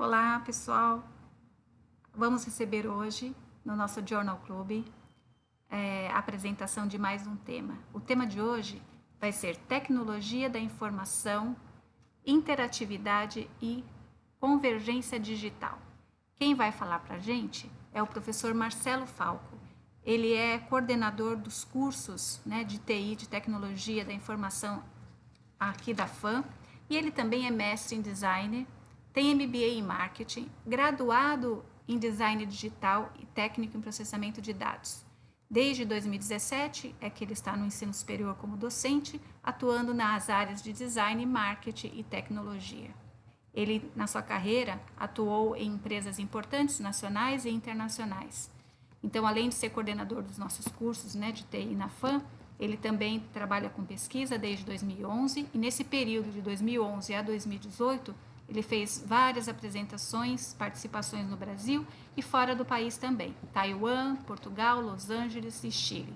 Olá, pessoal. Vamos receber hoje, no nosso Journal Club, a apresentação de mais um tema. O tema de hoje vai ser Tecnologia da Informação, Interatividade e Convergência Digital. Quem vai falar para a gente é o professor Marcelo Falco. Ele é coordenador dos cursos de TI, de Tecnologia da Informação, aqui da FAM, e ele também é mestre em Design, tem MBA em Marketing, graduado em Design Digital e técnico em Processamento de Dados. Desde 2017 é que ele está no ensino superior como docente, atuando nas áreas de Design, Marketing e Tecnologia. Ele, na sua carreira, atuou em empresas importantes, nacionais e internacionais. Então, além de ser coordenador dos nossos cursos de TI na FAM, ele também trabalha com pesquisa desde 2011 e nesse período de 2011 a 2018, ele fez várias apresentações, participações no Brasil e fora do país também, Taiwan, Portugal, Los Angeles e Chile.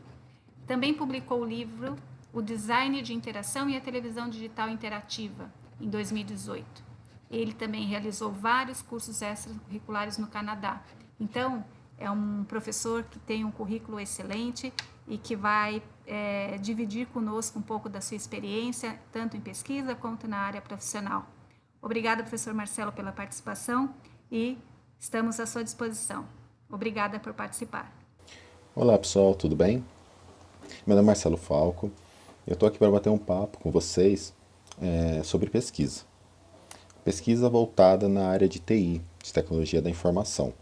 Também publicou o livro O Design de Interação e a Televisão Digital Interativa, em 2018. Ele também realizou vários cursos extracurriculares no Canadá. Então, é um professor que tem um currículo excelente e que vai dividir conosco um pouco da sua experiência, tanto em pesquisa quanto na área profissional. Obrigada, professor Marcelo, pela participação e estamos à sua disposição. Obrigada por participar. Olá pessoal, tudo bem? Meu nome é Marcelo Falco e eu estou aqui para bater um papo com vocês sobre pesquisa. Pesquisa voltada na área de TI, de Tecnologia da Informação.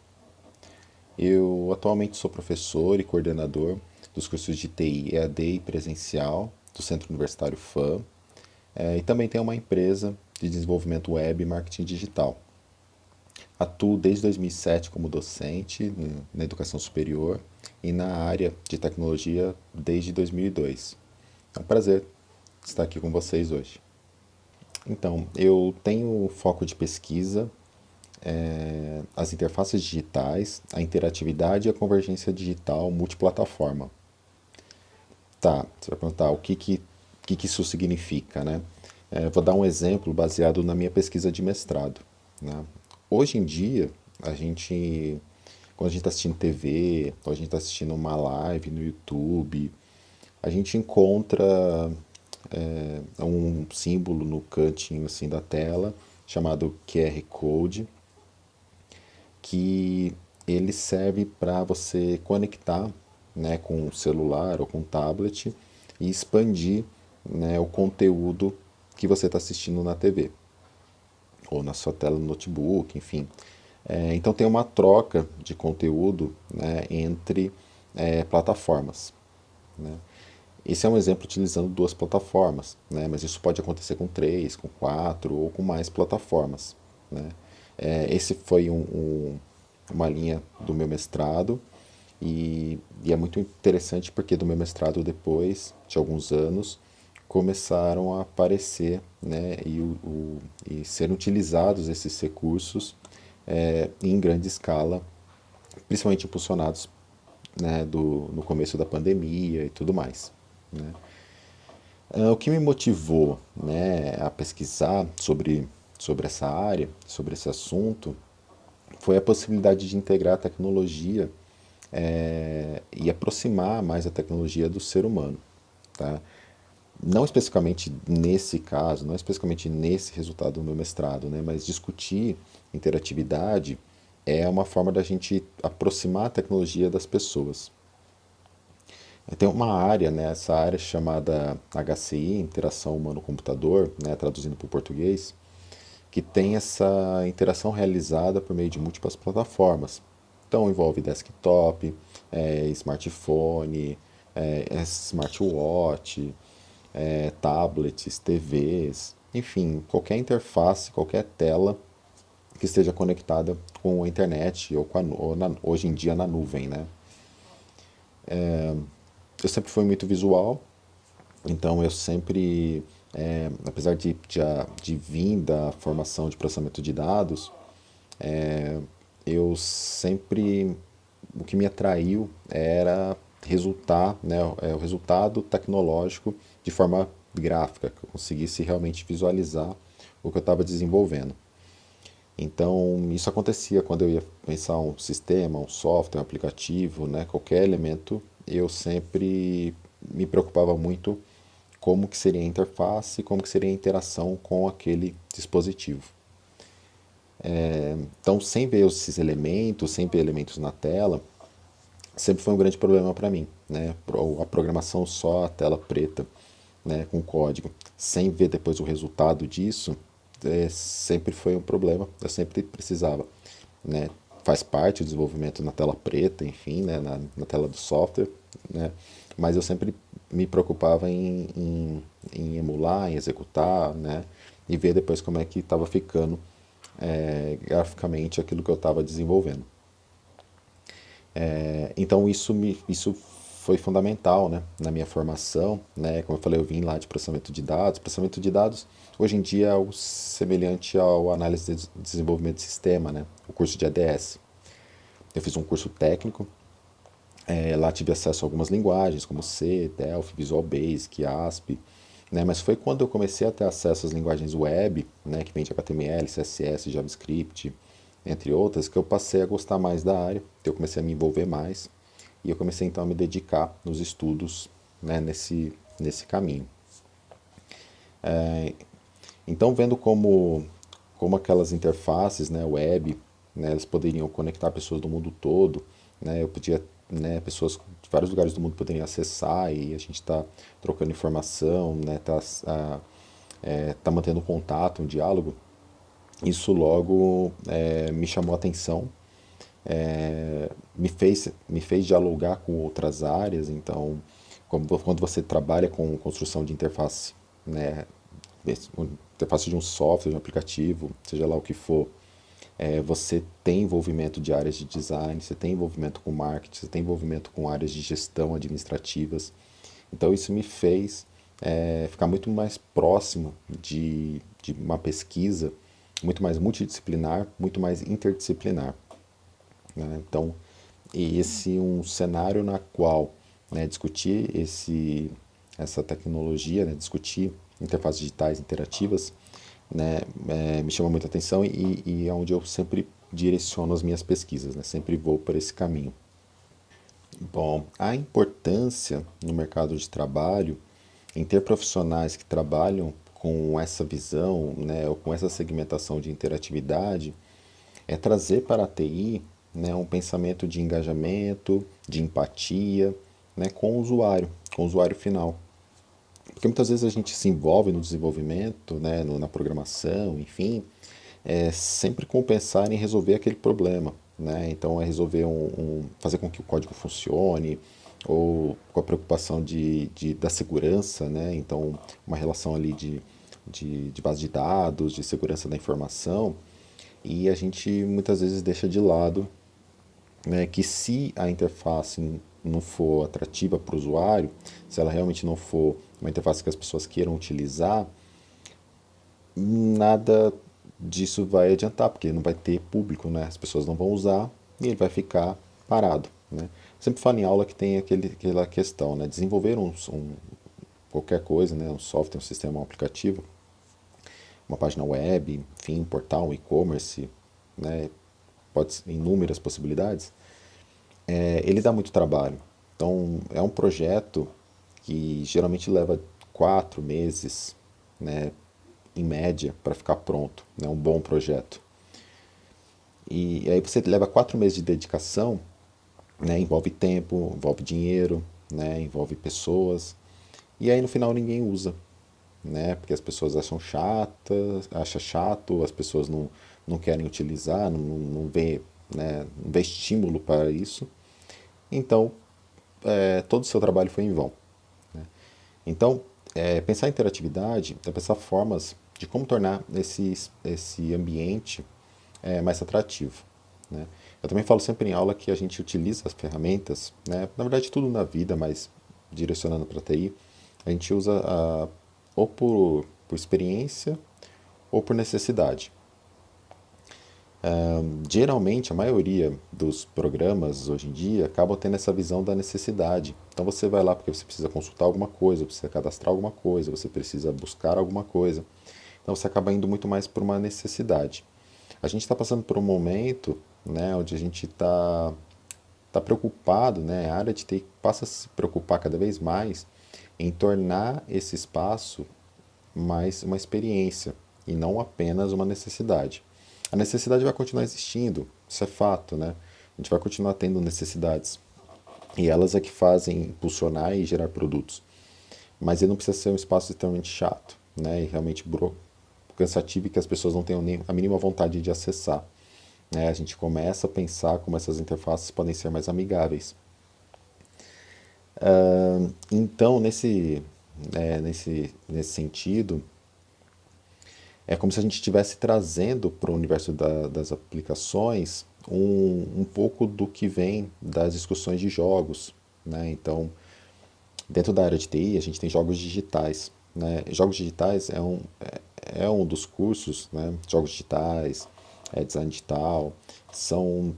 Eu atualmente sou professor e coordenador dos cursos de TI EAD e presencial do Centro Universitário FAM e também tenho uma empresa de desenvolvimento web e marketing digital. Atuo desde 2007 como docente na educação superior e na área de tecnologia desde 2002. É um prazer estar aqui com vocês hoje. Então, eu tenho foco de pesquisa, as interfaces digitais, a interatividade e a convergência digital multiplataforma. Tá, você vai perguntar o que isso significa, né? Vou dar um exemplo baseado na minha pesquisa de mestrado, né? Hoje em dia, quando a gente está assistindo TV, ou a gente está assistindo uma live no YouTube, a gente encontra um símbolo no cantinho assim da tela chamado QR Code, que ele serve para você conectar, né, com o celular ou com o tablet e expandir, né, o conteúdo que você está assistindo na TV ou na sua tela no notebook, enfim. Então tem uma troca de conteúdo, né, entre plataformas, né? Esse é um exemplo utilizando duas plataformas, né, mas isso pode acontecer com três, com quatro ou com mais plataformas, né? Esse foi uma linha do meu mestrado e é muito interessante porque do meu mestrado depois de alguns anos começaram a aparecer, né, e serem utilizados esses recursos em grande escala, principalmente impulsionados, né, no começo da pandemia e tudo mais, né. O que me motivou, né, a pesquisar sobre essa área, sobre esse assunto, foi a possibilidade de integrar a tecnologia e aproximar mais a tecnologia do ser humano, tá? Não especificamente nesse caso, não especificamente nesse resultado do meu mestrado, né, mas discutir interatividade é uma forma da gente aproximar a tecnologia das pessoas. Tem uma área, né, essa área chamada HCI, Interação Humano-Computador, né, traduzindo para o português, que tem essa interação realizada por meio de múltiplas plataformas. Então envolve desktop, smartphone, smartwatch, tablets, TVs, enfim, qualquer interface, qualquer tela que esteja conectada com a internet ou, hoje em dia na nuvem, né? Eu sempre fui muito visual, então eu sempre, apesar de vir da formação de processamento de dados, eu sempre, o que me atraiu era resultar, né, o resultado tecnológico de forma gráfica, que eu conseguisse realmente visualizar o que eu estava desenvolvendo. Então, isso acontecia quando eu ia pensar um sistema, um software, um aplicativo, né, qualquer elemento, eu sempre me preocupava muito como que seria a interface, como que seria a interação com aquele dispositivo. Então, sem ver esses elementos, sem ver elementos na tela, sempre foi um grande problema para mim, né? A programação só a tela preta, né, com código, sem ver depois o resultado disso, sempre foi um problema. Eu sempre precisava, né? Faz parte do desenvolvimento na tela preta, enfim, né, na tela do software, né? Mas eu sempre me preocupava em emular, em executar, né? E ver depois como é que estava ficando graficamente aquilo que eu estava desenvolvendo. Então isso foi fundamental, né, na minha formação, né? Como eu falei, eu vim lá de processamento de dados. Processamento de dados hoje em dia é algo semelhante ao análise de desenvolvimento de sistema, né? O curso de ADS. Eu fiz um curso técnico, lá tive acesso a algumas linguagens como C, Delphi, Visual Basic, ASP, né? Mas foi quando eu comecei a ter acesso às linguagens web, né, que vem de HTML, CSS, JavaScript, entre outras, que eu passei a gostar mais da área, que eu comecei a me envolver mais e eu comecei então a me dedicar nos estudos, né, nesse caminho. Então, vendo como aquelas interfaces, né, web, né, elas poderiam conectar pessoas do mundo todo, né, eu podia, né, pessoas de vários lugares do mundo poderiam acessar e a gente está trocando informação, né, tá mantendo contato, um diálogo. Isso logo me chamou a atenção, me fez dialogar com outras áreas. Então, quando você trabalha com construção de interface, né, interface de um software, de um aplicativo, seja lá o que for, você tem envolvimento de áreas de design, você tem envolvimento com marketing, você tem envolvimento com áreas de gestão administrativas. Então isso me fez ficar muito mais próximo de uma pesquisa muito mais multidisciplinar, muito mais interdisciplinar, né? Então, esse um cenário na qual, né, discutir essa tecnologia, né, discutir interfaces digitais interativas, né, me chama muita atenção e é onde eu sempre direciono as minhas pesquisas, né, sempre vou por esse caminho. Bom, a importância no mercado de trabalho em ter profissionais que trabalham com essa visão, né, ou com essa segmentação de interatividade, é trazer para a TI, né, um pensamento de engajamento, de empatia, né, com o usuário final. Porque muitas vezes a gente se envolve no desenvolvimento, né, na programação, enfim, sempre com pensar em resolver aquele problema, né? Então é resolver fazer com que o código funcione, ou com a preocupação da segurança, né? Então uma relação ali de base de dados, de segurança da informação, e a gente muitas vezes deixa de lado, né, que se a interface não for atrativa para o usuário, se ela realmente não for uma interface que as pessoas queiram utilizar, nada disso vai adiantar, porque não vai ter público, né? As pessoas não vão usar e ele vai ficar parado, né? Sempre falo em aula que tem aquela questão, né? Desenvolver qualquer coisa, né? Um software, um sistema, um aplicativo, uma página web, enfim, um portal, um e-commerce, né? Pode ser inúmeras possibilidades. Ele dá muito trabalho. Então, é um projeto que geralmente leva 4 meses, né, em média, para ficar pronto, né, um bom projeto. E aí você leva 4 meses de dedicação, né, envolve tempo, envolve dinheiro, né, envolve pessoas, e aí no final ninguém usa, né, porque as pessoas acham chato, as pessoas não querem utilizar, não vê, né, não vê estímulo para isso. Então, todo o seu trabalho foi em vão. Então, pensar em interatividade é pensar formas de como tornar esse ambiente mais atrativo, né? Eu também falo sempre em aula que a gente utiliza as ferramentas, né? Na verdade, tudo na vida, mas direcionando para a TI, a gente usa ou por experiência ou por necessidade. Geralmente, a maioria dos programas hoje em dia acabam tendo essa visão da necessidade. Então você vai lá porque você precisa consultar alguma coisa, precisa cadastrar alguma coisa, você precisa buscar alguma coisa. Então você acaba indo muito mais por uma necessidade. A gente está passando por um momento, né, onde a gente está preocupado, né, a área de TI passa a se preocupar cada vez mais em tornar esse espaço mais uma experiência e não apenas uma necessidade. A necessidade vai continuar existindo, isso é fato, né? A gente vai continuar tendo necessidades e elas é que fazem impulsionar e gerar produtos. Mas ele não precisa ser um espaço extremamente chato, né? E realmente cansativo e que as pessoas não tenham nem a mínima vontade de acessar. Né? A gente começa a pensar como essas interfaces podem ser mais amigáveis. Então, nesse sentido, é como se a gente estivesse trazendo para o universo das aplicações um pouco do que vem das discussões de jogos. Né? Então, dentro da área de TI, a gente tem jogos digitais. Né? Jogos digitais é um dos cursos, né? Jogos digitais, design digital, são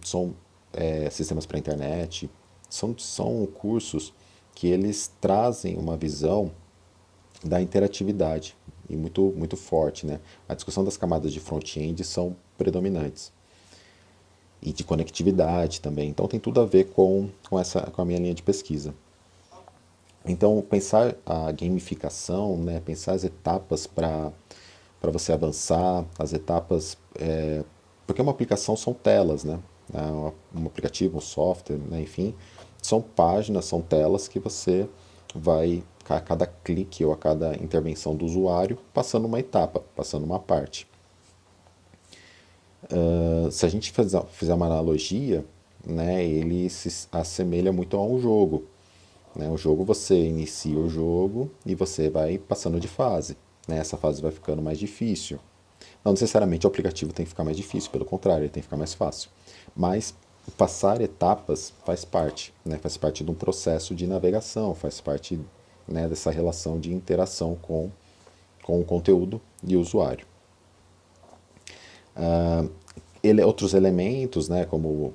sistemas para a internet, são cursos que eles trazem uma visão da interatividade e muito forte, né? A discussão das camadas de front-end são predominantes e de conectividade também. Então tem tudo a ver com a minha linha de pesquisa. Então pensar a gamificação, né? Pensar as etapas para você avançar, as etapas porque uma aplicação são telas, né? Um aplicativo, um software, né? Enfim, são páginas, são telas que você vai, a cada clique ou a cada intervenção do usuário, passando uma etapa, passando uma parte. Se a gente fizer uma analogia, né, ele se assemelha muito a um jogo. Né? O jogo, você inicia o jogo e você vai passando de fase. Né? Essa fase vai ficando mais difícil. Não necessariamente o aplicativo tem que ficar mais difícil, pelo contrário, ele tem que ficar mais fácil. Mas passar etapas faz parte, né? Faz parte de um processo de navegação, faz parte, né, dessa relação de interação com o conteúdo e o usuário. Outros elementos, né, como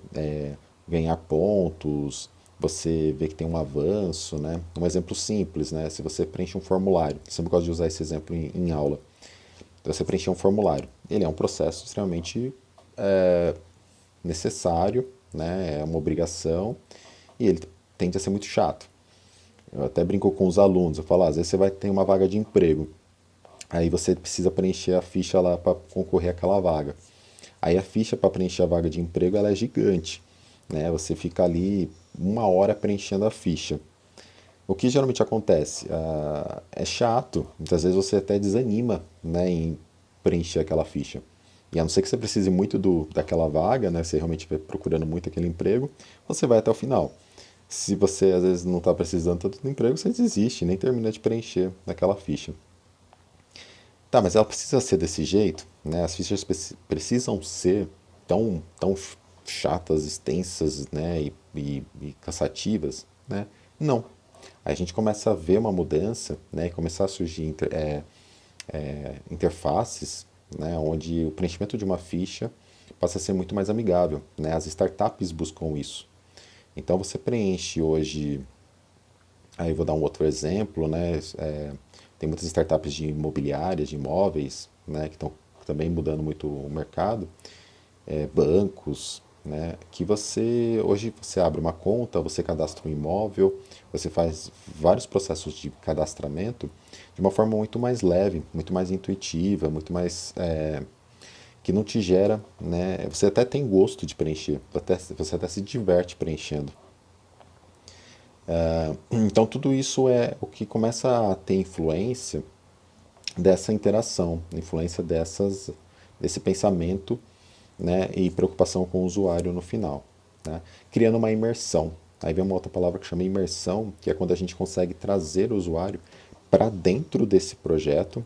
ganhar pontos, você vê que tem um avanço, né? Um exemplo simples, né? Se você preenche um formulário, eu sempre gosto de usar esse exemplo em aula. Você preencher um formulário. Ele é um processo extremamente necessário, né? É uma obrigação e ele tende a ser muito chato. Eu até brinco com os alunos, eu falo, às vezes você vai ter uma vaga de emprego, aí você precisa preencher a ficha lá para concorrer àquela vaga. Aí a ficha para preencher a vaga de emprego ela é gigante, né? Você fica ali 1 hora preenchendo a ficha. O que geralmente acontece? É chato, muitas vezes você até desanima, né, em preencher aquela ficha. E a não ser que você precise muito daquela vaga, né, você realmente estiver procurando muito aquele emprego, você vai até o final. Se você às vezes não está precisando tanto do emprego, você desiste, nem termina de preencher aquela ficha. Tá, mas ela precisa ser desse jeito, né? As fichas precisam ser tão chatas, extensas, né, e cansativas, né? Não. Aí a gente começa a ver uma mudança, né, e começar a surgir interfaces, né, onde o preenchimento de uma ficha passa a ser muito mais amigável, né? As startups buscam isso. Então você preenche hoje, aí eu vou dar um outro exemplo, né? Tem muitas startups de imobiliárias, de imóveis, né, que estão também mudando muito o mercado, bancos, né, que hoje você abre uma conta, você cadastra um imóvel, você faz vários processos de cadastramento de uma forma muito mais leve, muito mais intuitiva, muito mais que não te gera, né, você até tem gosto de preencher, você até se diverte preenchendo. Então tudo isso é o que começa a ter influência dessa interação, influência desse pensamento, né, e preocupação com o usuário no final, né, criando uma imersão. Aí vem uma outra palavra que chama imersão, que é quando a gente consegue trazer o usuário para dentro desse projeto